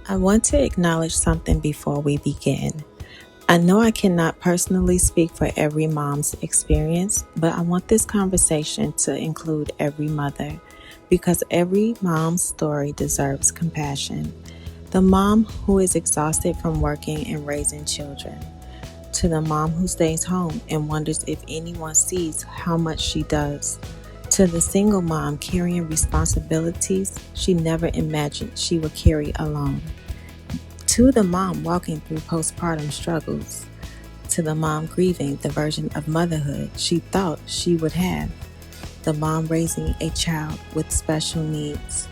I want to acknowledge something before we begin. I know I cannot personally speak for every mom's experience, but I want this conversation to include every mother because every mom's story deserves compassion. The mom who is exhausted from working and raising children, to the mom who stays home and wonders if anyone sees how much she does, to the single mom carrying responsibilities she never imagined she would carry alone, to the mom walking through postpartum struggles, to the mom grieving the version of motherhood she thought she would have, the mom raising a child with special needs.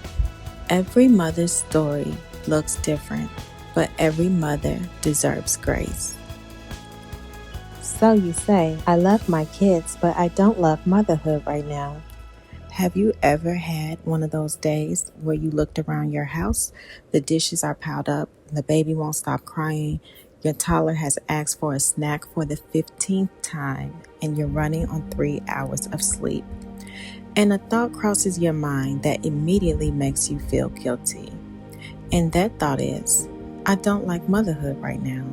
Every mother's story looks different, but every mother deserves grace. So you say, I love my kids, but I don't love motherhood right now. Have you ever had one of those days where you looked around your house, the dishes are piled up, the baby won't stop crying, your toddler has asked for a snack for the 15th time, and you're running on 3 hours of sleep? And a thought crosses your mind that immediately makes you feel guilty. And that thought is, I don't like motherhood right now.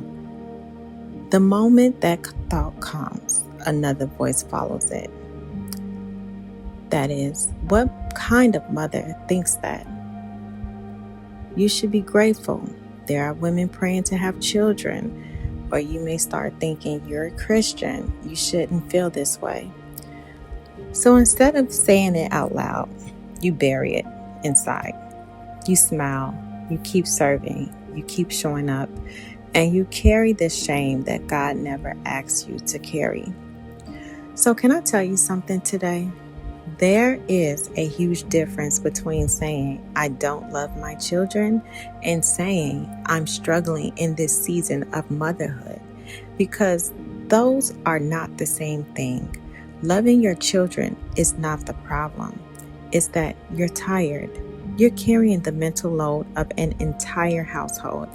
The moment that thought comes, another voice follows it. That is, what kind of mother thinks that? You should be grateful. There are women praying to have children. Or you may start thinking you're a Christian. You shouldn't feel this way. So instead of saying it out loud, you bury it inside. You smile. You keep serving. You keep showing up. And you carry the shame that God never asked you to carry. So can I tell you something today? There is a huge difference between saying, I don't love my children, and saying, I'm struggling in this season of motherhood, because those are not the same thing. Loving your children is not the problem. It's that you're tired. You're carrying the mental load of an entire household.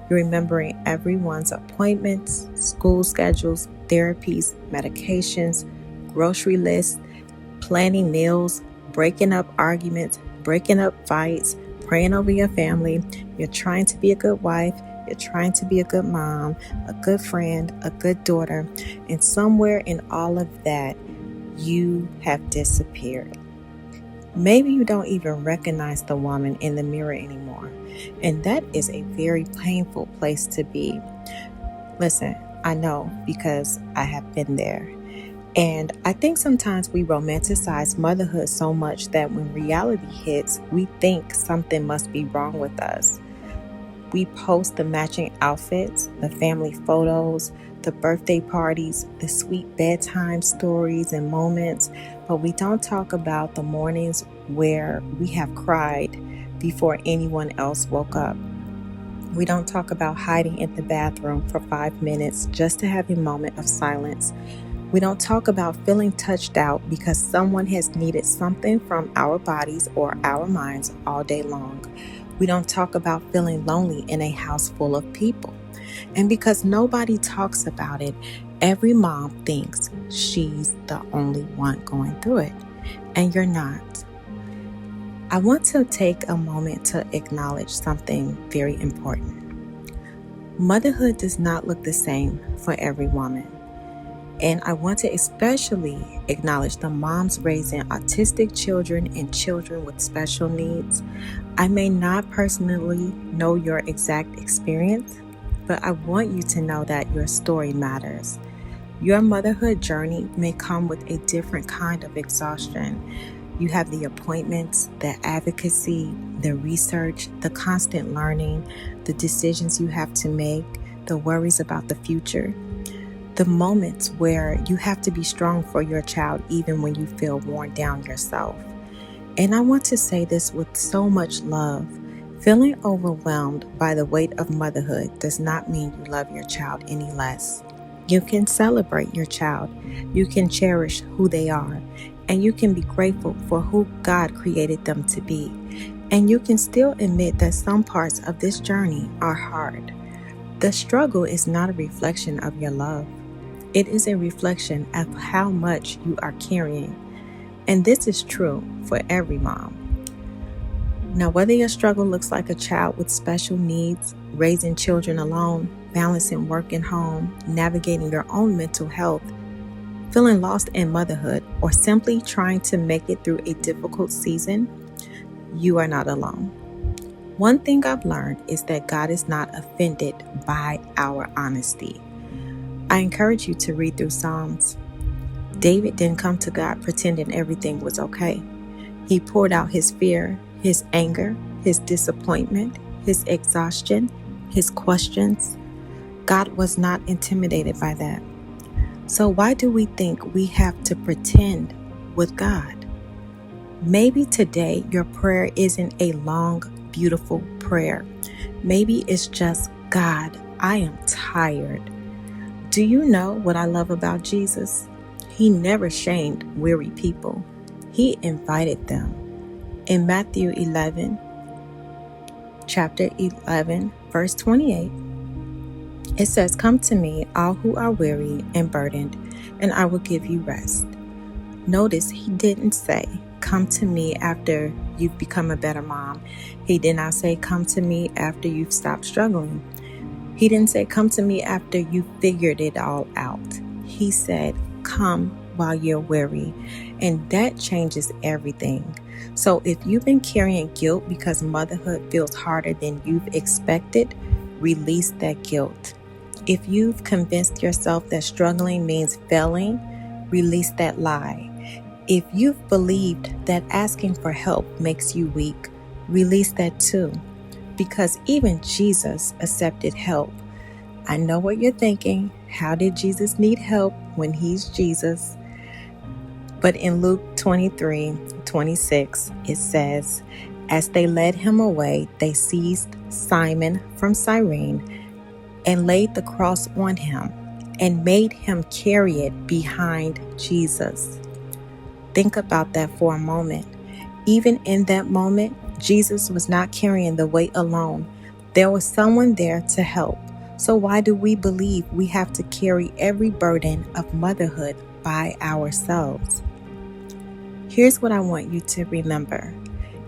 You're remembering everyone's appointments, school schedules, therapies, medications, grocery lists, planning meals, breaking up arguments, breaking up fights, praying over your family. You're trying to be a good wife. You're trying to be a good mom, a good friend, a good daughter. And somewhere in all of that, you have disappeared. Maybe you don't even recognize the woman in the mirror anymore. And that is a very painful place to be. Listen, I know because I have been there. And I think sometimes we romanticize motherhood so much that when reality hits, we think something must be wrong with us. We post the matching outfits, the family photos, the birthday parties, the sweet bedtime stories and moments, but we don't talk about the mornings where we have cried before anyone else woke up. We don't talk about hiding in the bathroom for 5 minutes just to have a moment of silence. We don't talk about feeling touched out because someone has needed something from our bodies or our minds all day long. We don't talk about feeling lonely in a house full of people. And because nobody talks about it, every mom thinks she's the only one going through it. And you're not. I want to take a moment to acknowledge something very important. Motherhood does not look the same for every woman. And I want to especially acknowledge the moms raising autistic children and children with special needs. I may not personally know your exact experience, but I want you to know that your story matters. Your motherhood journey may come with a different kind of exhaustion. You have the appointments, the advocacy, the research, the constant learning, the decisions you have to make, the worries about the future. The moments where you have to be strong for your child even when you feel worn down yourself. And I want to say this with so much love. Feeling overwhelmed by the weight of motherhood does not mean you love your child any less. You can celebrate your child. You can cherish who they are. And you can be grateful for who God created them to be. And you can still admit that some parts of this journey are hard. The struggle is not a reflection of your love. It is a reflection of how much you are carrying. And this is true for every mom. Now, whether your struggle looks like a child with special needs, raising children alone, balancing work and home, navigating your own mental health, feeling lost in motherhood, or simply trying to make it through a difficult season, you are not alone. One thing I've learned is that God is not offended by our honesty. I encourage you to read through Psalms. David didn't come to God pretending everything was okay. He poured out his fear, his anger, his disappointment, his exhaustion, his questions. God was not intimidated by that. So why do we think we have to pretend with God? Maybe today your prayer isn't a long, beautiful prayer. Maybe it's just, God, I am tired. Do you know what I love about Jesus? He never shamed weary people. He invited them. In Matthew 11, chapter 11, verse 28, it says, "Come to me, all who are weary and burdened, and I will give you rest." Notice he didn't say, "Come to me after you've become a better mom." He did not say, "Come to me after you've stopped struggling." He didn't say, "Come to me after you figured it all out." He said, "Come while you're weary." And that changes everything. So if you've been carrying guilt because motherhood feels harder than you've expected, release that guilt. If you've convinced yourself that struggling means failing, release that lie. If you've believed that asking for help makes you weak, release that too. Because even Jesus accepted help. I know what you're thinking. How did Jesus need help when he's Jesus? But in Luke 23:26, it says, "As they led him away, they seized Simon from Cyrene and laid the cross on him and made him carry it behind Jesus." Think about that for a moment. Even in that moment, Jesus was not carrying the weight alone. There was someone there to help. So why do we believe we have to carry every burden of motherhood by ourselves? Here's what I want you to remember.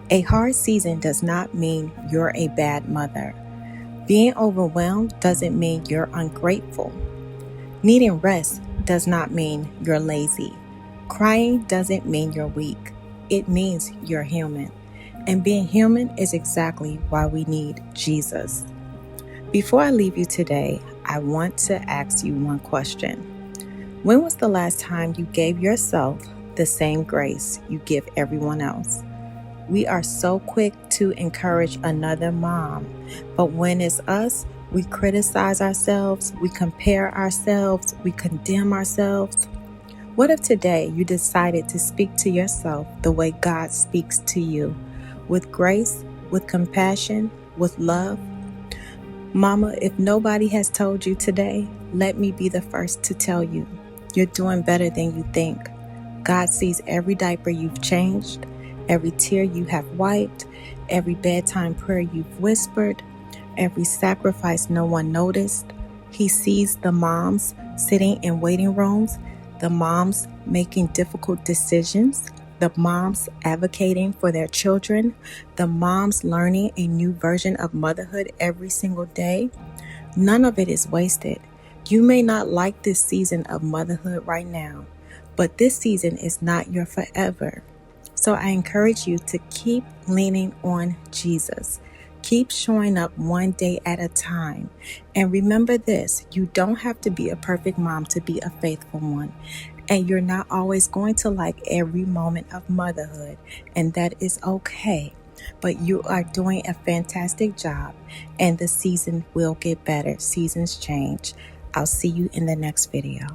A hard season does not mean you're a bad mother. Being overwhelmed doesn't mean you're ungrateful. Needing rest does not mean you're lazy. Crying doesn't mean you're weak. It means you're human. And being human is exactly why we need Jesus. Before I leave you today, I want to ask you one question. When was the last time you gave yourself the same grace you give everyone else? We are so quick to encourage another mom, but when it's us, we criticize ourselves, we compare ourselves, we condemn ourselves. What if today you decided to speak to yourself the way God speaks to you, with grace, with compassion, with love? Mama, if nobody has told you today, let me be the first to tell you. You're doing better than you think. God sees every diaper you've changed, every tear you have wiped, every bedtime prayer you've whispered, every sacrifice no one noticed. He sees the moms sitting in waiting rooms, the moms making difficult decisions, the moms advocating for their children, the moms learning a new version of motherhood every single day. None of it is wasted. You may not like this season of motherhood right now, but this season is not your forever. So I encourage you to keep leaning on Jesus. Keep showing up one day at a time. And remember this, you don't have to be a perfect mom to be a faithful one. And you're not always going to like every moment of motherhood, and that is okay. But you are doing a fantastic job, and the season will get better. Seasons change. I'll see you in the next video.